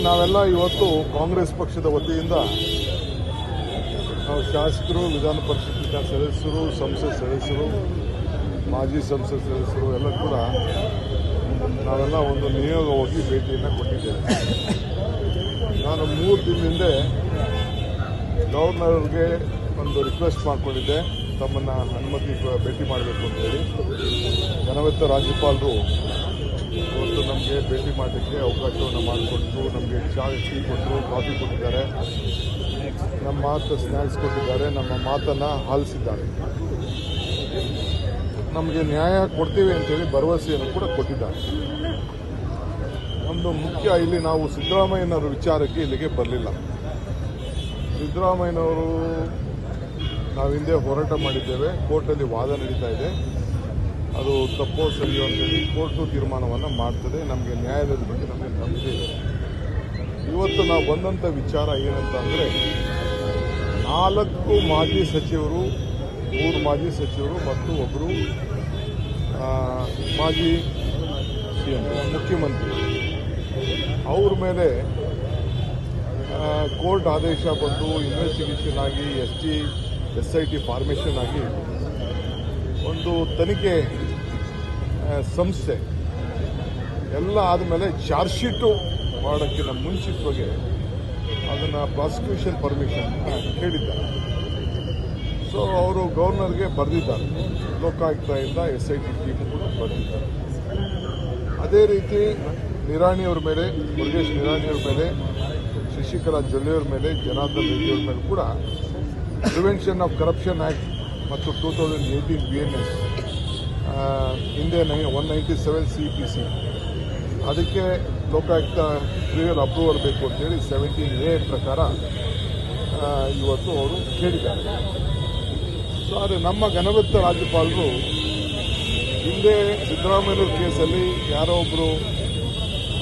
ನಾವೆಲ್ಲ ಇವತ್ತು ಕಾಂಗ್ರೆಸ್ ಪಕ್ಷದ ವತಿಯಿಂದ ನಾವು ಶಾಸಕರು, ವಿಧಾನ ಪರಿಷತ್ತಿನ ಸದಸ್ಯರು, ಸಂಸತ್ ಸದಸ್ಯರು, ಮಾಜಿ ಸಂಸತ್ ಸದಸ್ಯರು ಎಲ್ಲ ಕೂಡ ನಾವೆಲ್ಲ ಒಂದು ನಿಯೋಗವಾಗಿ ಭೇಟಿಯನ್ನು ಕೊಟ್ಟಿದ್ದೇವೆ. ನಾನು 3 ದಿನದಿಂದ ಗವರ್ನರ್ಗೆ ಒಂದು ರಿಕ್ವೆಸ್ಟ್ ಮಾಡಿಕೊಂಡಿದ್ದೆ, ತಮ್ಮನ್ನ ಅನುಮತಿ ಭೇಟಿ ಮಾಡಬೇಕು ಅಂತೇಳಿ. ಘನವೆತ್ತ ರಾಜ್ಯಪಾಲರು ಇವತ್ತು ನಮಗೆ ಭೇಟಿ ಮಾಡಲಿಕ್ಕೆ ಅವಕಾಶವನ್ನು ಮಾಡಿಕೊಟ್ಟು ನಮಗೆ ಟೀ ಕೊಟ್ಟರು, ಕಾಫಿ ಕೊಟ್ಟಿದ್ದಾರೆ, ನಮ್ಮ ಮಾತು ಸ್ನ್ಯಾಕ್ಸ್ ಕೊಟ್ಟಿದ್ದಾರೆ, ನಮ್ಮ ಮಾತನ್ನು ಆಲಿಸಿದ್ದಾರೆ. ನಮಗೆ ನ್ಯಾಯ ಕೊಡ್ತೀವಿ ಅಂತೇಳಿ ಭರವಸೆಯನ್ನು ಕೂಡ ಕೊಟ್ಟಿದ್ದಾರೆ. ನಮ್ಮದು ಮುಖ್ಯ ಇಲ್ಲಿ ನಾವು ಸಿದ್ದರಾಮಯ್ಯನವರ ವಿಚಾರಕ್ಕೆ ಇಲ್ಲಿಗೆ ಬರಲಿಲ್ಲ. ಸಿದ್ದರಾಮಯ್ಯನವರು ನಾವು ಹಿಂದೆ ಹೋರಾಟ ಮಾಡಿದ್ದೇವೆ, ಕೋರ್ಟಲ್ಲಿ ವಾದ ನಡೀತಾ ಇದೆ. ಅದು ತಪ್ಪೋ ಸರಿಯೋ ಅಂತೇಳಿ ಕೋರ್ಟು ತೀರ್ಮಾನವನ್ನು ಮಾಡ್ತದೆ. ನಮಗೆ ನ್ಯಾಯಾಲಯದ ಬಗ್ಗೆ ನಮಗೆ ನಂಬಿಕೆ ಇದೆ. ಇವತ್ತು ನಾವು ಬಂದಂಥ ವಿಚಾರ ಏನಂತ ಅಂದರೆ 4 ಮಾಜಿ ಸಚಿವರು, 3 ಮಾಜಿ ಸಚಿವರು ಮತ್ತು ಒಬ್ಬರು ಮಾಜಿ ಮುಖ್ಯಮಂತ್ರಿ, ಅವ್ರ ಮೇಲೆ ಕೋರ್ಟ್ ಆದೇಶ ಬಂದು ಇನ್ವೆಸ್ಟಿಗೇಷನ್ ಆಗಿ SIT ಫಾರ್ಮೇಷನ್ ಆಗಿ ಒಂದು ತನಿಖೆ ಸಂಸ್ಥೆ ಎಲ್ಲ ಆದಮೇಲೆ ಚಾರ್ಜ್ ಶೀಟು ಮಾಡೋಕ್ಕಿಂತ ಮುಂಚಿತವಾಗಿ ಅದನ್ನು ಪ್ರಾಸಿಕ್ಯೂಷನ್ ಪರ್ಮಿಷನ್ ಕೇಳಿದ್ದಾರೆ. ಸೊ ಅವರು ಗವರ್ನರ್ಗೆ ಬರೆದಿದ್ದಾರೆ, ಲೋಕಾಯುಕ್ತದಿಂದ SIT ಟೀಮ್ ಕೂಡ ಬರೆದಿದ್ದಾರೆ. ಅದೇ ರೀತಿ ನಿರಾಣಿಯವ್ರ ಮೇಲೆ, ಮುರುಗೇಶ್ ನಿರಾಣಿಯವ್ರ ಮೇಲೆ, ಶಶಿಕಲಾ ಜೊಲ್ಲೆಯವ್ರ ಮೇಲೆ, ಜನಾರ್ದನ್ ರೆಡ್ಡಿಯವ್ರ ಮೇಲೆ ಕೂಡ ಪ್ರಿವೆನ್ಷನ್ ಆಫ್ ಕರಪ್ಷನ್ ಆ್ಯಕ್ಟ್ ಮತ್ತು 2018 BNS ಹಿಂದೆ 197 CPC ಅದಕ್ಕೆ ಲೋಕಾಯುಕ್ತ ಪ್ರಿಯರ್ ಅಪ್ರೂವಲ್ ಬೇಕು ಅಂತೇಳಿ 17A ಪ್ರಕಾರ ಇವತ್ತು ಅವರು ಕೇಳಿದ್ದಾರೆ. ಸೊ ಆದರೆ ನಮ್ಮ ಘನವೆತ್ತ ರಾಜ್ಯಪಾಲರು ಹಿಂದೆ ಸಿದ್ದರಾಮಯ್ಯ ಕೇಸಲ್ಲಿ ಯಾರೋ ಒಬ್ಬರು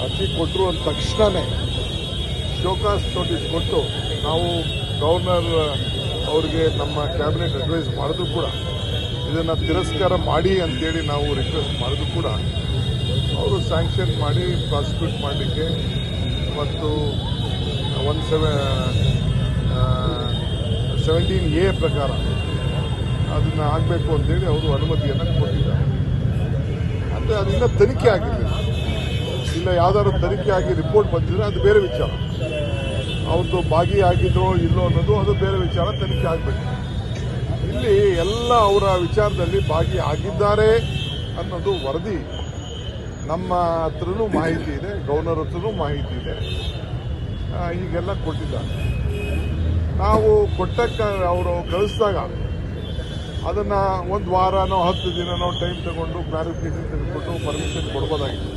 ಅರ್ಜಿ ಕೊಟ್ಟರು ಅಂದ ತಕ್ಷಣವೇ ಶೋಕಾಸ್ ನೋಟಿಸ್ ಕೊಟ್ಟು ನಾವು ಗವರ್ನರ್ ಅವರಿಗೆ ನಮ್ಮ ಕ್ಯಾಬಿನೆಟ್ ಅಡ್ವೈಸ್ ಮಾಡಿದ್ರು ಕೂಡ ಇದನ್ನು ತಿರಸ್ಕಾರ ಮಾಡಿ ಅಂತೇಳಿ ನಾವು ರಿಕ್ವೆಸ್ಟ್ ಮಾಡಿದ್ರು ಕೂಡ ಅವರು ಸ್ಯಾಂಕ್ಷನ್ ಮಾಡಿ ಪ್ರಾಸಿಕ್ಯೂಟ್ ಮಾಡಲಿಕ್ಕೆ ಮತ್ತು 17A ಪ್ರಕಾರ ಅದನ್ನು ಆಗಬೇಕು ಅಂತೇಳಿ ಅವರು ಅನುಮತಿಯನ್ನು ಕೊಟ್ಟಿದ್ದಾರೆ. ಅಂದರೆ ಅದರಿಂದ ತನಿಖೆ ಆಗಿರಲಿಲ್ಲ. ಇಲ್ಲ ಯಾವ್ದಾದ್ರು ತನಿಖೆ ಆಗಿ ರಿಪೋರ್ಟ್ ಬಂದಿದ್ರೆ ಅದು ಬೇರೆ ವಿಚಾರ, ಅವ್ರದ್ದು ಭಾಗಿಯಾಗಿದ್ರೋ ಇಲ್ಲೋ ಅನ್ನೋದು ಅದು ಬೇರೆ ವಿಚಾರ, ತನಿಖೆ ಆಗಬೇಕು. ಇಲ್ಲಿ ಎಲ್ಲ ಅವರ ವಿಚಾರದಲ್ಲಿ ಭಾಗಿಯಾಗಿದ್ದಾರೆ ಅನ್ನೋದು ವರದಿ ನಮ್ಮ ಹತ್ರನೂ ಮಾಹಿತಿ ಇದೆ, ಗವರ್ನರ್ ಹತ್ರನೂ ಮಾಹಿತಿ ಇದೆ. ಹೀಗೆಲ್ಲ ಕೊಟ್ಟಿದ್ದಾರೆ. ನಾವು ಕೊಟ್ಟಕ್ಕೆ ಅವರು ಕಳಿಸಿದಾಗ ಅದನ್ನು 1 ವಾರನೋ 10 ದಿನನೋ ಟೈಮ್ ತಗೊಂಡು ಕ್ಲಾರಿಫಿಕೇಶನ್ ತೆಗೆದುಕೊಂಡು ಪರ್ಮಿಷನ್ ಕೊಡ್ಬೋದಾಗಿತ್ತು.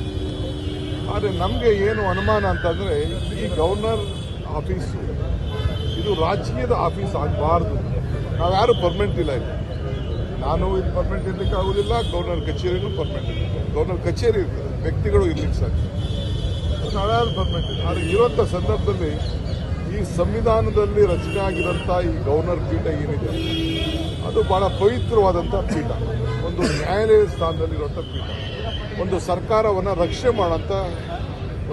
ಆದರೆ ನಮಗೆ ಏನು ಅನುಮಾನ ಅಂತಂದರೆ ಈ ಗವರ್ನರ್ ಆಫೀಸು ಇದು ರಾಜಕೀಯದ ಆಫೀಸ್ ಆಗಬಾರ್ದು. ನಾವ್ಯಾರು ಪರ್ಮನೆಂಟ್ ಇಲ್ಲ ಇಲ್ಲಿ. ನಾನು ಇಲ್ಲಿ ಪರ್ಮನೆಂಟ್ ಇರ್ಲಿಕ್ಕೆ ಆಗೋದಿಲ್ಲ, ಗವರ್ನರ್ ಕಚೇರಿನೂ ಪರ್ಮನೆಂಟ್ ಇರುತ್ತೆ. ಗವರ್ನರ್ ಕಚೇರಿ ಇರ್ತದೆ, ವ್ಯಕ್ತಿಗಳು ಇರ್ಲಿಕ್ಕೆ ಸಾಧ್ಯ. ನಾವ್ಯಾರು ಪರ್ಮನೆಂಟ್ ಇಲ್ಲ. ಆದರೆ ಇರುವಂಥ ಸಂದರ್ಭದಲ್ಲಿ ಈ ಸಂವಿಧಾನದಲ್ಲಿ ರಚನೆ ಆಗಿರೋಂಥ ಈ ಗವರ್ನರ್ ಪೀಠ ಏನಿದೆ ಅದು ಬಹಳ ಪವಿತ್ರವಾದಂಥ ಪೀಠ, ಒಂದು ನ್ಯಾಯಾಲಯ ಸ್ಥಾನದಲ್ಲಿರುವಂಥ ಪೀಠ, ಒಂದು ಸರ್ಕಾರವನ್ನು ರಕ್ಷಣೆ ಮಾಡೋಂಥ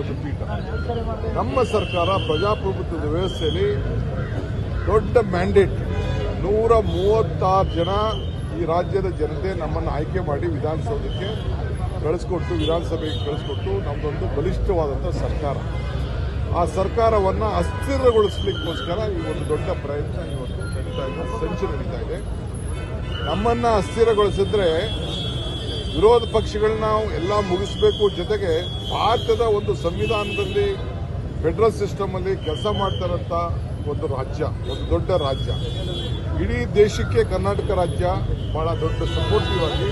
ಒಂದು ಪೀಠ. ನಮ್ಮ ಸರ್ಕಾರ ಪ್ರಜಾಪ್ರಭುತ್ವದ ವ್ಯವಸ್ಥೆಯಲ್ಲಿ ದೊಡ್ಡ ಮ್ಯಾಂಡೇಟ್, 136 ಜನ ಈ ರಾಜ್ಯದ ಜನತೆ ನಮ್ಮನ್ನು ಆಯ್ಕೆ ಮಾಡಿ ವಿಧಾನಸೌಧಕ್ಕೆ ಕಳಿಸ್ಕೊಟ್ಟು, ವಿಧಾನಸಭೆಗೆ ಕಳಿಸ್ಕೊಟ್ಟು ನಮ್ಮದೊಂದು ಬಲಿಷ್ಠವಾದಂಥ ಸರ್ಕಾರ. ಆ ಸರ್ಕಾರವನ್ನು ಅಸ್ಥಿರಗೊಳಿಸಲಿಕ್ಕೋಸ್ಕರ ಈ ಒಂದು ದೊಡ್ಡ ಪ್ರಯತ್ನ ಇವತ್ತು ನಡೀತಾ ಇದೆ, ಸಂಚು ನಡೀತಾ ಇದೆ. ನಮ್ಮನ್ನು ಅಸ್ಥಿರಗೊಳಿಸಿದ್ರೆ ವಿರೋಧ ಪಕ್ಷಗಳನ್ನ ಎಲ್ಲ ಮುಗಿಸಬೇಕು, ಜೊತೆಗೆ ಭಾರತದ ಒಂದು ಸಂವಿಧಾನದಲ್ಲಿ ಫೆಡರಲ್ ಸಿಸ್ಟಮ್ ಅಲ್ಲಿ ಕೆಲಸ ಮಾಡ್ತಾರಂತ ಒಂದು ರಾಜ್ಯ, ಒಂದು ದೊಡ್ಡ ರಾಜ್ಯ, ಇಡೀ ದೇಶಕ್ಕೆ ಕರ್ನಾಟಕ ರಾಜ್ಯ ಬಹಳ ದೊಡ್ಡ ಸಪೋರ್ಟಿವ್ ಆಗಿ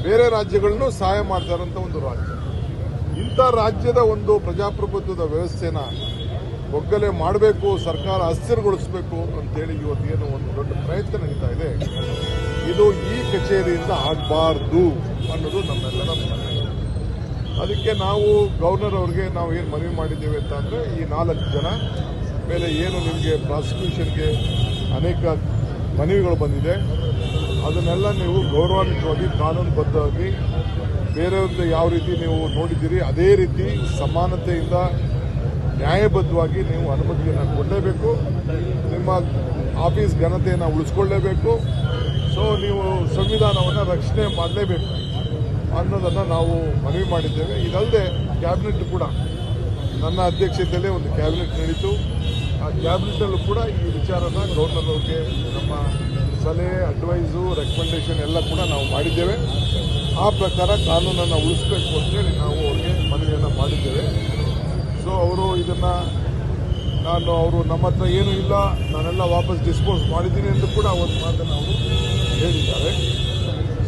ಬೇರೆ ರಾಜ್ಯಗಳನ್ನು ಸಹಾಯ ಮಾಡ್ತಾರಂತ ಒಂದು ರಾಜ್ಯ. ಇಂಥ ರಾಜ್ಯದ ಒಂದು ಪ್ರಜಾಪ್ರಭುತ್ವದ ವ್ಯವಸ್ಥೆನ ಒಗ್ಗಲೆ ಮಾಡಬೇಕು, ಸರ್ಕಾರ ಅಸ್ಥಿರಗೊಳಿಸಬೇಕು ಅಂತೇಳಿ ಇವತ್ತೇನು ಒಂದು ದೊಡ್ಡ ಪ್ರಯತ್ನ ನಡೀತಾ ಇದೆ. ಇದು ಈ ಕಚೇರಿಯಿಂದ ಆಗಬಾರ್ದು ಅನ್ನೋದು ನಮ್ಮೆಲ್ಲರ ಮನವಿ. ಅದಕ್ಕೆ ನಾವು ಗವರ್ನರ್ ಅವರಿಗೆ ನಾವು ಏನು ಮನವಿ ಮಾಡಿದ್ದೇವೆ ಅಂತ ಅಂದರೆ, ಈ 4 ಜನ ಮೇಲೆ ಏನು ನಿಮಗೆ ಪ್ರಾಸಿಕ್ಯೂಷನ್ಗೆ ಅನೇಕ ಮನವಿಗಳು ಬಂದಿದೆ, ಅದನ್ನೆಲ್ಲ ನೀವು ಗೌರವಾನ್ವಿತವಾಗಿ ಕಾನೂನುಬದ್ಧವಾಗಿ ಬೇರೆಯವ್ರದ್ದು ಯಾವ ರೀತಿ ನೀವು ನೋಡಿದ್ದೀರಿ ಅದೇ ರೀತಿ ಸಮಾನತೆಯಿಂದ ನ್ಯಾಯಬದ್ಧವಾಗಿ ನೀವು ಅನುಮತಿಯನ್ನು ಕೊಡಲೇಬೇಕು. ನಿಮ್ಮ ಆಫೀಸ್ ಘನತೆಯನ್ನು ಉಳಿಸ್ಕೊಳ್ಳೇಬೇಕು. ಸೊ ನೀವು ಸಂವಿಧಾನವನ್ನು ರಕ್ಷಣೆ ಮಾಡಲೇಬೇಕು ಅನ್ನೋದನ್ನು ನಾವು ಮನವಿ ಮಾಡಿದ್ದೇವೆ. ಇದಲ್ಲದೆ ಕ್ಯಾಬಿನೆಟ್ ಕೂಡ ನನ್ನ ಅಧ್ಯಕ್ಷತೆಯಲ್ಲೇ ಒಂದು ಕ್ಯಾಬಿನೆಟ್ ನಡೀತು. ಆ ಕ್ಯಾಬಿನೆಟಲ್ಲೂ ಕೂಡ ಈ ವಿಚಾರನ ಗವರ್ನರ್ ಅವ್ರಿಗೆ ನಮ್ಮ ಸಲಹೆ, ಅಡ್ವೈಸು, ರೆಕಮೆಂಡೇಶನ್ ಎಲ್ಲ ಕೂಡ ನಾವು ಮಾಡಿದ್ದೇವೆ. ಆ ಪ್ರಕಾರ ಕಾನೂನನ್ನು ಉಳಿಸಬೇಕು ಅಂತೇಳಿ ನಾವು ಅವ್ರಿಗೆ ಮನವಿಯನ್ನು ಮಾಡಿದ್ದೇವೆ. ಸೊ ಅವರು ಇದನ್ನು ಅವರು ನಮ್ಮ ಹತ್ರ ಏನೂ ಇಲ್ಲ, ನಾನೆಲ್ಲ ವಾಪಸ್ ಡಿಸ್ಪೋಸ್ ಮಾಡಿದ್ದೀನಿ ಅಂತ ಕೂಡ ಒಂದು ಮಾತನ್ನು ಅವರು ಹೇಳಿದ್ದಾರೆ.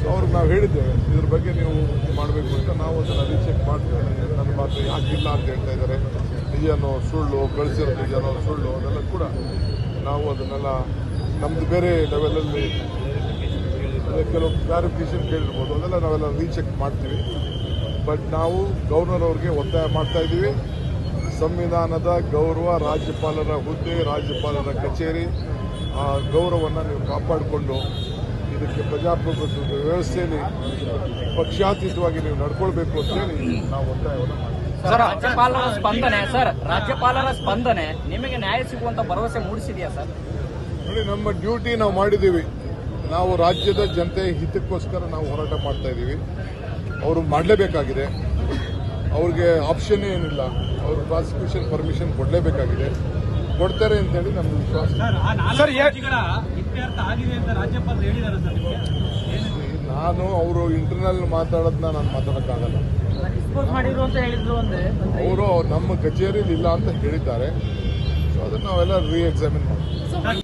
ಸೊ ಅವ್ರಿಗೆ ನಾವು ಹೇಳಿದ್ದೇವೆ ಇದ್ರ ಬಗ್ಗೆ ನೀವು ಮಾಡಬೇಕು ಅಂತ. ನಾವು ಅದನ್ನು ರೀಚೆಕ್ ಮಾಡ್ತೇವೆ. ನನ್ನ ಮಾತು ಯಾಕಿಲ್ಲ ಅಂತ ಹೇಳ್ತಾ ಇದ್ದಾರೆ, ನಿಜನೋ ಸುಳ್ಳು, ಕಳಿಸಿರೋ ನಿಜನೋ ಸುಳ್ಳು, ಅದೆಲ್ಲ ಕೂಡ ನಾವು ಅದನ್ನೆಲ್ಲ ನಮ್ಮದು ಬೇರೆ ಲೆವೆಲಲ್ಲಿ ಕೆಲವು ಕ್ಲಾರಿಫಿಕೇಶನ್ ಕೇಳಿರ್ಬೋದು, ಅದೆಲ್ಲ ನಾವೆಲ್ಲ ರೀಚೆಕ್ ಮಾಡ್ತೀವಿ. ಬಟ್ ನಾವು ಗವರ್ನರ್ ಅವ್ರಿಗೆ ಒತ್ತಾಯ ಮಾಡ್ತಾ ಇದ್ದೀವಿ, ಸಂವಿಧಾನದ ಗೌರವ, ರಾಜ್ಯಪಾಲರ ಹುದ್ದೆ, ರಾಜ್ಯಪಾಲರ ಕಚೇರಿ, ಆ ಗೌರವವನ್ನು ನೀವು ಕಾಪಾಡಿಕೊಂಡು ಇದಕ್ಕೆ ಪ್ರಜಾಪ್ರಭುತ್ವದ ವ್ಯವಸ್ಥೆಯಲ್ಲಿ ಪಕ್ಷಾತೀತವಾಗಿ ನೀವು ನಡ್ಕೊಳ್ಬೇಕು ಅಂತೇಳಿ ನಾವು ಒತ್ತಾಯವನ್ನು ಮಾಡ್ತೀವಿ. ರಾಜ್ಯಪಾಲರ ಸ್ಪಂದನೆ ನಿಮಗೆ ನ್ಯಾಯ ಸಿಗುವಂತ ಭರವಸೆ ಮೂಡಿಸಿದೆಯಾ ಸರ್? ನೋಡಿ, ನಮ್ಮ ಡ್ಯೂಟಿ ನಾವು ಮಾಡಿದ್ದೀವಿ. ನಾವು ರಾಜ್ಯದ ಜನತೆ ಹಿತಕ್ಕೋಸ್ಕರ ನಾವು ಹೋರಾಟ ಮಾಡ್ತಾ ಇದ್ದೀವಿ. ಅವರು ಮಾಡಲೇಬೇಕಾಗಿದೆ. ಅವ್ರಿಗೆ ಆಪ್ಷನ್ ಏನಿಲ್ಲ. ಅವರು ಪ್ರಾಸಿಕ್ಯೂಷನ್ ಪರ್ಮಿಷನ್ ಕೊಡಲೇಬೇಕಾಗಿದೆ. ಕೊಡ್ತಾರೆ ಅಂತೇಳಿ ನಮ್ದು ವಿಶ್ವಾಸ. ನಾನು ಅವರು ಇಂಟರ್ನಲ್ ಮಾತಾಡೋದನ್ನ ನಾನು ಮಾತಾಡೋಕ್ಕಾಗಲ್ಲ. ಅವರು ನಮ್ಮ ಕಚೇರಿಯಲ್ಲಿ ಇಲ್ಲ ಅಂತ ಹೇಳಿದ್ದಾರೆ. ಸೊ ಅದನ್ನು ನಾವೆಲ್ಲ ರೀ ಎಕ್ಸಾಮಿನ್ ಮಾಡ್ತೀವಿ.